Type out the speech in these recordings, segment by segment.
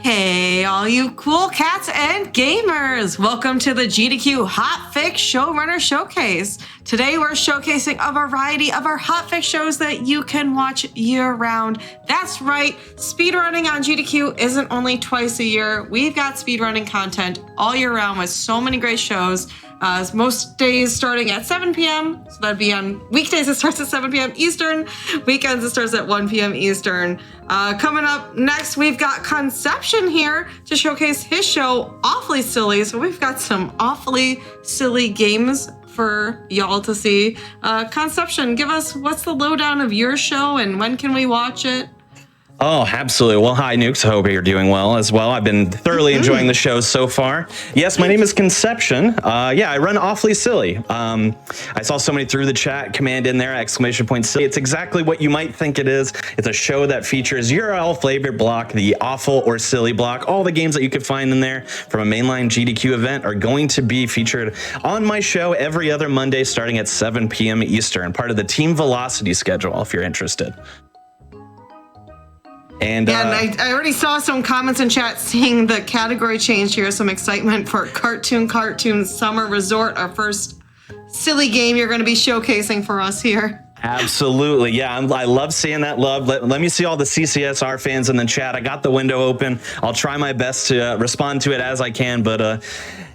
Hey, all you cool cats and gamers! Welcome to the GDQ Hotfix Showrunner Showcase. Today we're showcasing a variety of our hotfix shows that you can watch year-round. That's right, speedrunning on GDQ isn't only twice a year. We've got speedrunning content all year round with so many great shows. Most days starting at 7 p.m. So that'd be on weekdays, it starts at 7 p.m. Eastern. Weekends, it starts at 1 p.m. Eastern. Coming up next, we've got Conception here to showcase his show, Awfully Silly. So we've got some awfully silly games for y'all to see. Conception, give us what's the lowdown of your show and when can we watch it? Oh, absolutely. Well, hi, Nukes. I hope you're doing well as well. I've been thoroughly enjoying the show so far. Yes, my name is Conception. Yeah, I run Awfully Silly. I saw somebody through the chat command in there, exclamation point silly. It's exactly what you might think it is. It's a show that features your all favorite block, the awful or silly block. All the games that you could find in there from a mainline GDQ event are going to be featured on my show every other Monday starting at 7 p.m. Eastern, part of the Team Velocity schedule if you're interested. And I already saw some comments in chat seeing the category change here. Some excitement for Cartoon Summer Resort, our first silly game you're going to be showcasing for us here. Absolutely. Yeah, I love seeing that love. Let me see all the CCSR fans in the chat. I got the window open. I'll try my best to respond to it as I can. But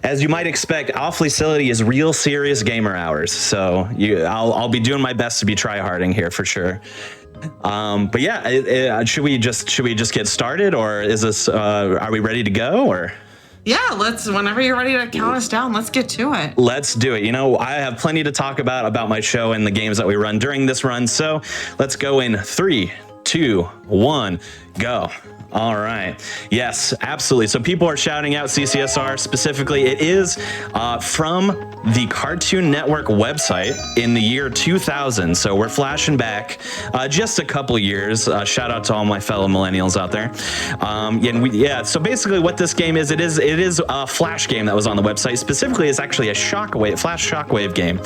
as you might expect, Awfully Silly is real serious gamer hours. So I'll be doing my best to be tryharding here for sure. But yeah, should we just get started, or is this are we ready to go, or? Yeah, whenever you're ready to count us down, let's get to it. Let's do it. You know, I have plenty to talk about my show and the games that we run during this run. So let's go in 3, 2, 1, go. All right. Yes, absolutely. So people are shouting out CCSR specifically. It is from the Cartoon Network website in the year 2000. So we're flashing back just a couple years. Shout out to all my fellow millennials out there. So basically what this game is, it is a Flash game that was on the website. Specifically, it's actually a Flash Shockwave game.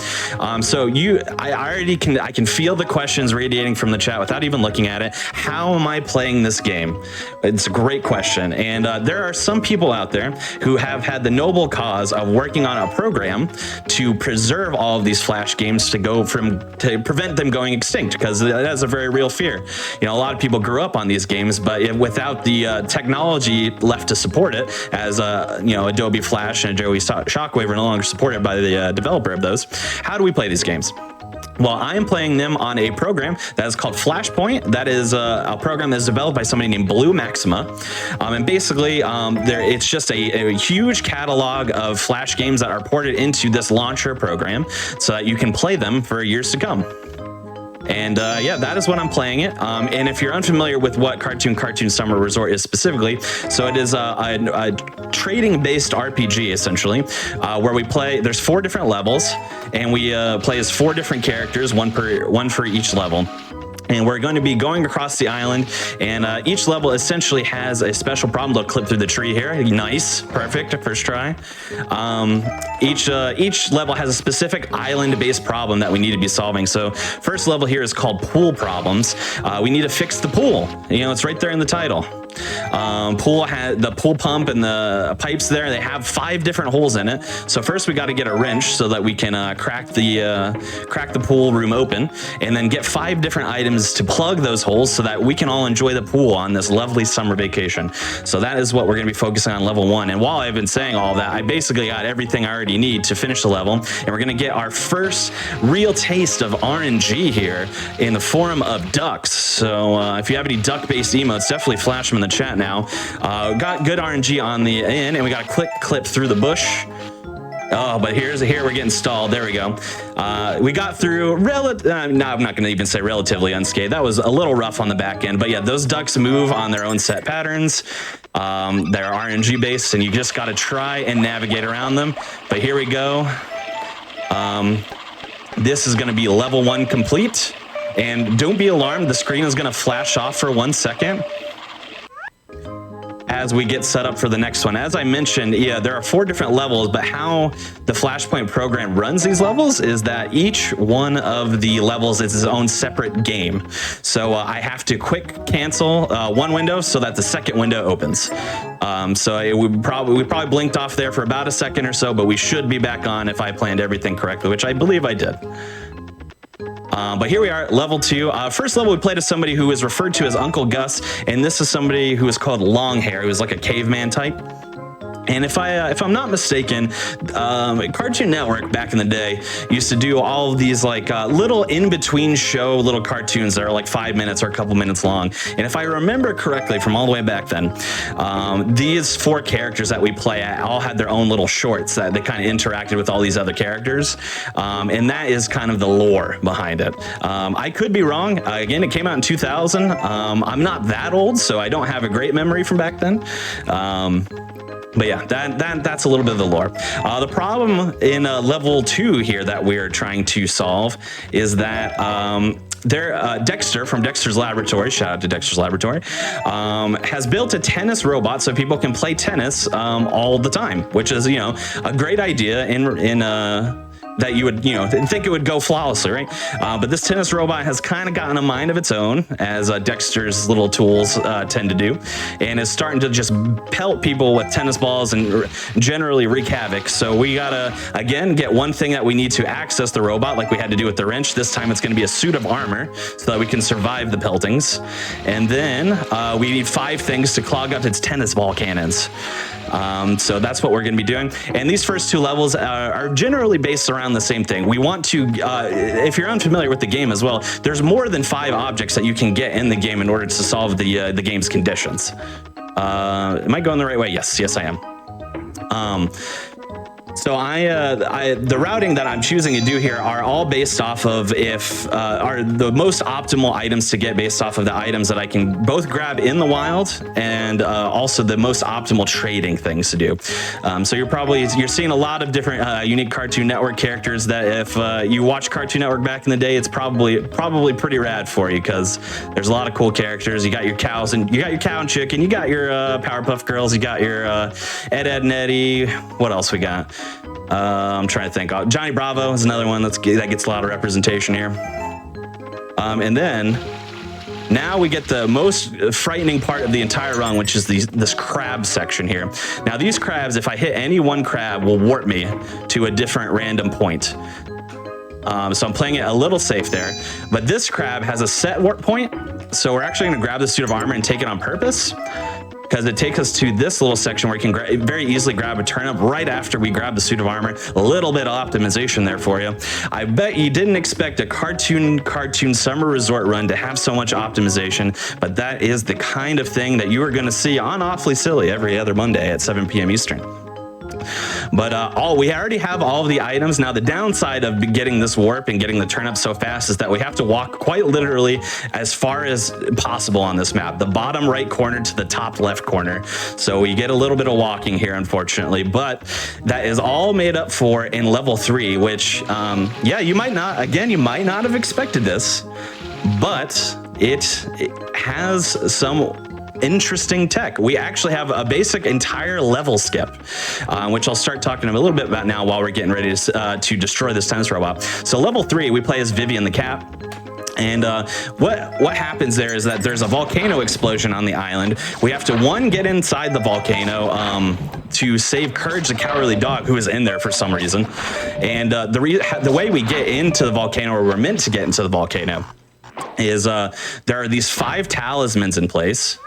I can feel the questions radiating from the chat without even looking at it. How am I playing this game? It's a great question, and there are some people out there who have had the noble cause of working on a program to preserve all of these Flash games to prevent them going extinct, because that is a very real fear. You know, a lot of people grew up on these games, but without the technology left to support it, as Adobe Flash and Adobe Shockwave are no longer supported by the developer of those, how do we play these games? Well, I am playing them on a program that is called Flashpoint. That is a program that is developed by somebody named Blue Maxima. And basically, it's just a huge catalog of Flash games that are ported into this launcher program so that you can play them for years to come. And yeah, that is what I'm playing it. And if you're unfamiliar with what Cartoon Summer Resort is specifically, so it is a trading-based RPG, essentially, where we play, there's 4 different levels, and we play as 4 different characters, one for each level. And we're going to be going across the island, and each level essentially has a special problem. They'll clip through the tree here. Nice, perfect, first try. Each level has a specific island-based problem that we need to be solving. So first level here is called Pool Problems. We need to fix the pool. You know, it's right there in the title. The pool pump and the pipes there, they have 5 different holes in it. So first we got to get a wrench so that we can crack the pool room open, and then get 5 different items to plug those holes so that we can all enjoy the pool on this lovely summer vacation. So that is what we're going to be focusing on level 1. And while I've been saying all that, I basically got everything I already need to finish the level, and we're going to get our first real taste of RNG here in the form of ducks. So if you have any duck-based emotes, definitely flash them in the chat now. Got good RNG on the in, and we got a clip through the bush. Oh, but here we're getting stalled. There we go. We got through no, I'm not going to even say relatively unscathed. That was a little rough on the back end, but yeah, those ducks move on their own set patterns. They're RNG based, and you just got to try and navigate around them. But here we go. This is going to be level 1 complete, and don't be alarmed. The screen is going to flash off for 1 second as we get set up for the next one. As I mentioned, yeah, there are 4 different levels, but how the Flashpoint program runs these levels is that each one of the levels is its own separate game. So I have to quick cancel one window so that the second window opens. We probably blinked off there for about a second or so, but we should be back on if I planned everything correctly, which I believe I did. But here we are, level 2. First level we played as somebody who is referred to as Uncle Gus, and this is somebody who is called Longhair, who is like a caveman type. And if I'm not mistaken, Cartoon Network back in the day used to do all of these like little in-between show little cartoons that are like 5 minutes or a couple minutes long. And if I remember correctly from all the way back then, these 4 characters that we play at all had their own little shorts that they kind of interacted with all these other characters. And that is kind of the lore behind it. I could be wrong. Again, it came out in 2000. I'm not that old, so I don't have a great memory from back then. But yeah, that's a little bit of the lore. The problem in level 2 here that we're trying to solve is that Dexter from Dexter's Laboratory, shout out to Dexter's Laboratory, has built a tennis robot so people can play tennis all the time, which is, you know, a great idea in that you would, you know, think it would go flawlessly, right? But this tennis robot has kind of gotten a mind of its own, as Dexter's little tools tend to do, and is starting to just pelt people with tennis balls and generally wreak havoc. So we gotta, again, get one thing that we need to access the robot, like we had to do with the wrench. This time it's gonna be a suit of armor so that we can survive the peltings. And then we need 5 things to clog up its tennis ball cannons. So that's what we're going to be doing. And these first 2 levels are generally based around the same thing. We want to, if you're unfamiliar with the game as well, there's more than 5 objects that you can get in the game in order to solve the game's conditions. Am I going the right way? Yes, I am. So the routing that I'm choosing to do here are all based off of are the most optimal items to get based off of the items that I can both grab in the wild and also the most optimal trading things to do. So you're seeing a lot of different unique Cartoon Network characters that if you watch Cartoon Network back in the day, it's probably pretty rad for you, because there's a lot of cool characters. You got your cows and you got your cow and chicken, you got your Powerpuff Girls, you got your Ed, Ed and Eddie. What else we got? I'm trying to think. Johnny Bravo is another one that gets a lot of representation here. And then now we get the most frightening part of the entire run, which is this crab section here. Now these crabs, if I hit any one crab, will warp me to a different random point. So I'm playing it a little safe there, but this crab has a set warp point. So we're actually going to grab the suit of armor and take it on purpose, because it takes us to this little section where you can very easily grab a turnip right after we grab the suit of armor. A little bit of optimization there for you. I bet you didn't expect a cartoon summer resort run to have so much optimization, but that is the kind of thing that you are going to see on Awfully Silly every other Monday at 7 p.m. Eastern. But we already have all of the items. Now the downside of getting this warp and getting the turnip so fast is that we have to walk quite literally as far as possible on this map, the bottom right corner to the top left corner. So we get a little bit of walking here, unfortunately, but that is all made up for in level 3, which yeah, you might not have expected this, but it has some interesting tech. We actually have a basic entire level skip, which I'll start talking a little bit about now while we're getting ready to destroy this tennis robot. So level 3, we play as Vivian the cat. And what happens there is that there's a volcano explosion on the island. We have to get inside the volcano to save Courage the cowardly dog, who is in there for some reason. And the way we get into the volcano, or we're meant to get into the volcano, is there are these 5 talismans in place.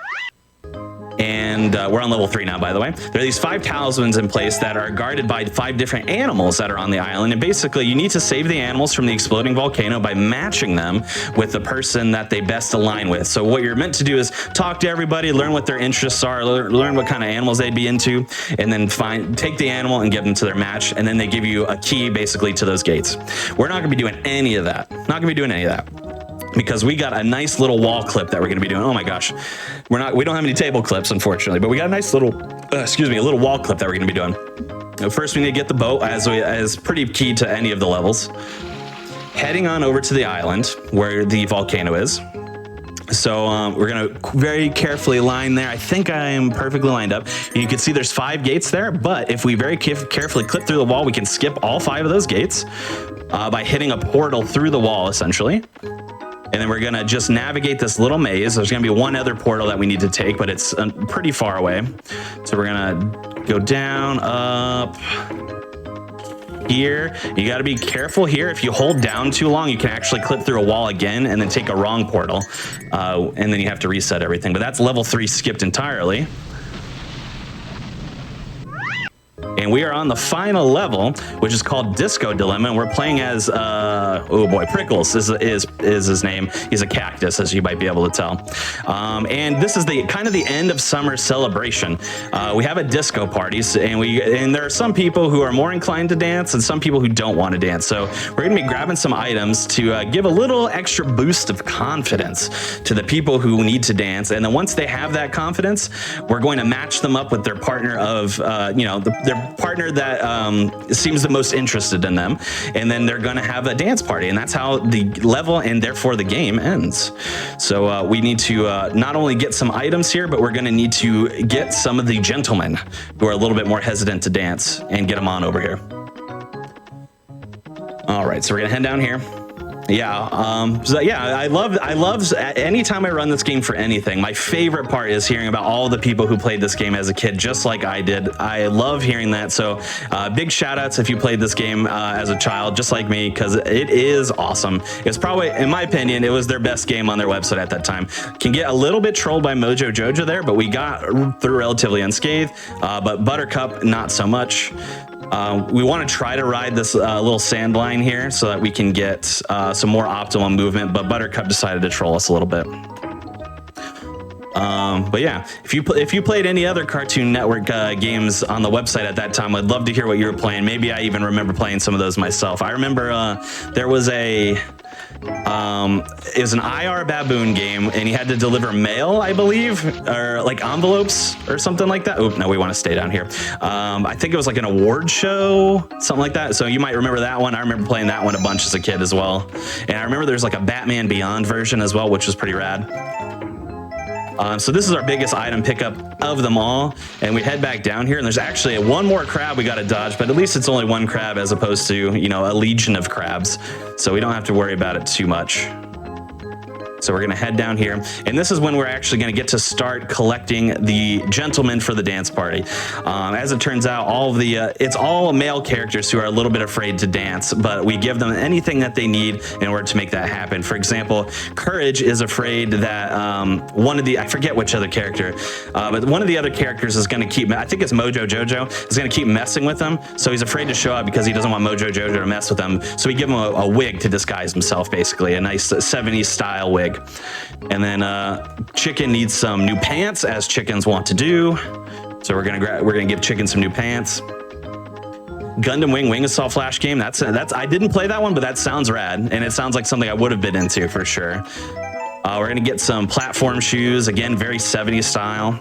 And we're on level 3 now, by the way. There are these 5 talismans in place that are guarded by 5 different animals that are on the island. And basically, you need to save the animals from the exploding volcano by matching them with the person that they best align with. So what you're meant to do is talk to everybody, learn what their interests are, learn what kind of animals they'd be into, and then take the animal and give them to their match. And then they give you a key, basically, to those gates. We're not going to be doing any of that. Because we got a nice little wall clip that we're going to be doing. Oh my gosh, we don't have any table clips, unfortunately, but we got a nice little, a little wall clip that we're going to be doing. First, we need to get the boat, as pretty key to any of the levels. Heading on over to the island where the volcano is. So we're going to very carefully line there. I think I am perfectly lined up. And you can see there's 5 gates there, but if we very carefully clip through the wall, we can skip all 5 of those gates by hitting a portal through the wall, essentially. And then we're gonna just navigate this little maze. There's gonna be one other portal that we need to take, but it's pretty far away. So we're gonna go down, up, here. You gotta be careful here. If you hold down too long, you can actually clip through a wall again and then take a wrong portal. And then you have to reset everything. But that's level 3 skipped entirely. And we are on the final level, which is called Disco Dilemma. And we're playing as, oh boy, Prickles is his name. He's a cactus, as you might be able to tell. And this is the kind of the end of summer celebration. We have a disco party, and there are some people who are more inclined to dance and some people who don't want to dance. So we're going to be grabbing some items to give a little extra boost of confidence to the people who need to dance. And then once they have that confidence, we're going to match them up with their partner of, their partner that seems the most interested in them, and then they're going to have a dance party, and that's how the level and therefore the game ends. So we need to not only get some items here, but we're going to need to get some of the gentlemen who are a little bit more hesitant to dance and get them on over here. All right, so we're gonna head down here. I love anytime I run this game for anything, my favorite part is hearing about all the people who played this game as a kid, just like I did. I love hearing that. So big shout outs if you played this game as a child, just like me, because it is awesome. It's probably, in my opinion, it was their best game on their website at that time. Can get a little bit trolled by Mojo Jojo there, but we got through relatively unscathed, but Buttercup, not so much. We want to try to ride this little sand line here so that we can get some more optimal movement, but Buttercup decided to troll us a little bit. But yeah, if you played any other Cartoon Network games on the website at that time, I'd love to hear what you were playing. Maybe I even remember playing some of those myself. I remember there was it was an IR baboon game, and you had to deliver mail, I believe, or like envelopes or something like that. Oh, no, we want to stay down here. I think it was like an award show, something like that. So you might remember that one. I remember playing that one a bunch as a kid as well. And I remember there's like a Batman Beyond version as well, which was pretty rad. So this is our biggest item pickup of them all, and we head back down here, and there's actually one more crab we got to dodge, but at least it's only one crab as opposed to, a legion of crabs, so we don't have to worry about it too much. So we're gonna head down here, and this is when we're actually gonna get to start collecting the gentlemen for the dance party. As it turns out, it's all male characters who are a little bit afraid to dance, but we give them anything that they need in order to make that happen. For example, Courage is afraid that I forget which other character, but one of the other characters is gonna I think it's Mojo Jojo, is gonna keep messing with him, so he's afraid to show up because he doesn't want Mojo Jojo to mess with him, so we give him a wig to disguise himself, basically, a nice 70s style wig. And then Chicken needs some new pants, as chickens want to do. So we're gonna give Chicken some new pants. Gundam Wing Assault Flash game. That's I didn't play that one, but that sounds rad, and it sounds like something I would have been into for sure. We're gonna get some platform shoes, again, very 70s style.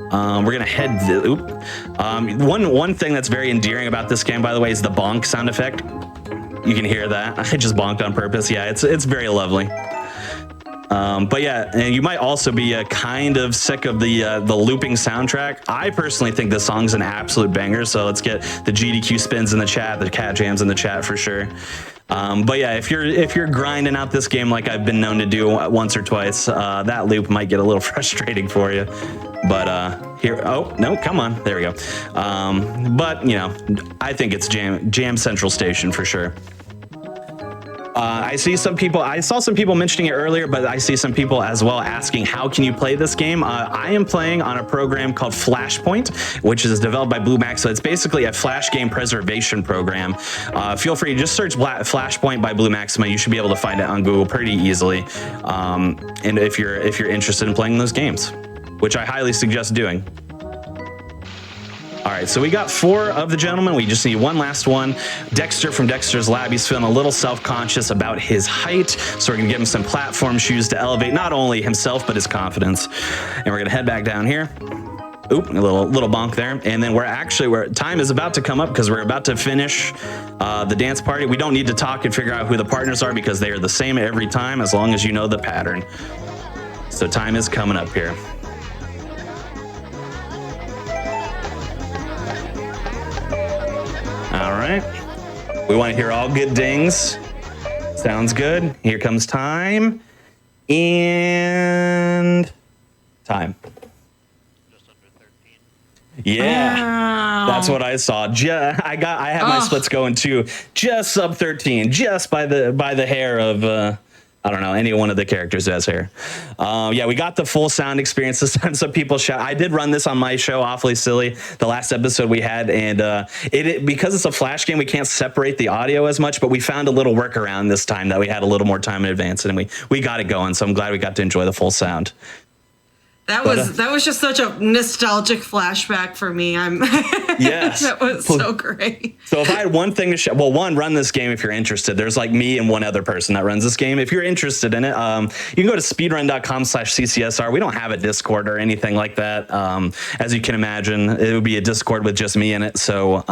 We're gonna head. One thing that's very endearing about this game, by the way, is the bonk sound effect. You can hear that. I just bonked on purpose. Yeah, it's very lovely. But yeah, and you might also be kind of sick of the looping soundtrack. I personally think this song's an absolute banger, so let's get the GDQ spins in the chat, the cat jams in the chat for sure. But yeah, if you're grinding out this game like I've been known to do once or twice, that loop might get a little frustrating for you. But here, oh no, come on, there we go. But I think it's Jam Central Station for sure. I saw some people mentioning it earlier, but I see some people as well asking, how can you play this game? I am playing on a program called Flashpoint, which is developed by Blue Max. So it's basically a flash game preservation program. Feel free to just search Flashpoint by Blue Maxima. You should be able to find it on Google pretty easily. And if you're interested in playing those games, which I highly suggest doing. All right, so we got 4 of the gentlemen. We just need one last one. Dexter from Dexter's Lab. He's feeling a little self-conscious about his height, so we're gonna give him some platform shoes to elevate not only himself, but his confidence. And we're gonna head back down here. Oop, a little bonk there. And then time is about to come up because we're about to finish the dance party. We don't need to talk and figure out who the partners are because they are the same every time as long as you know the pattern. So time is coming up here. All right, we want to hear all good dings. Sounds good. Here comes time. And time. Yeah, Wow. that's what I saw. I have my splits going too, just sub 13, just by the hair of I don't know, any one of the characters who has hair. Yeah, we got the full sound experience this time. Some people shout. I did run this on my show, Awfully Silly, the last episode we had, and it because it's a flash game, we can't separate the audio as much, but we found a little workaround this time that we had a little more time in advance, and we got it going. So I'm glad we got to enjoy the full sound. That was just such a nostalgic flashback for me. Yes. That was so great. So if I had one thing to share, well, one, run this game if you're interested. There's like me and one other person that runs this game. If you're interested in it, you can go to speedrun.com/CCSR. We don't have a Discord or anything like that. As you can imagine, it would be a Discord with just me in it. So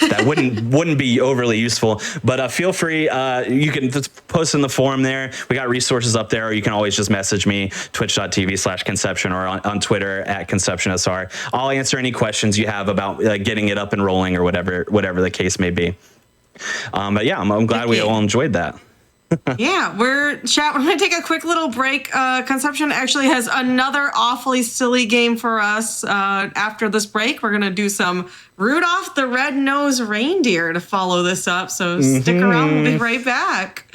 that wouldn't be overly useful, but feel free. You can just post in the forum there. We got resources up there, or you can always just message me, twitch.tv/conception, or on Twitter @conceptionsr. I'll answer any questions you have about getting it up and rolling or whatever the case may be. But yeah, I'm glad we all enjoyed that. Yeah, we're going to take a quick little break. Conception actually has another awfully silly game for us. After this break, we're going to do some Rudolph the Red-Nosed Reindeer to follow this up. So stick around. We'll be right back.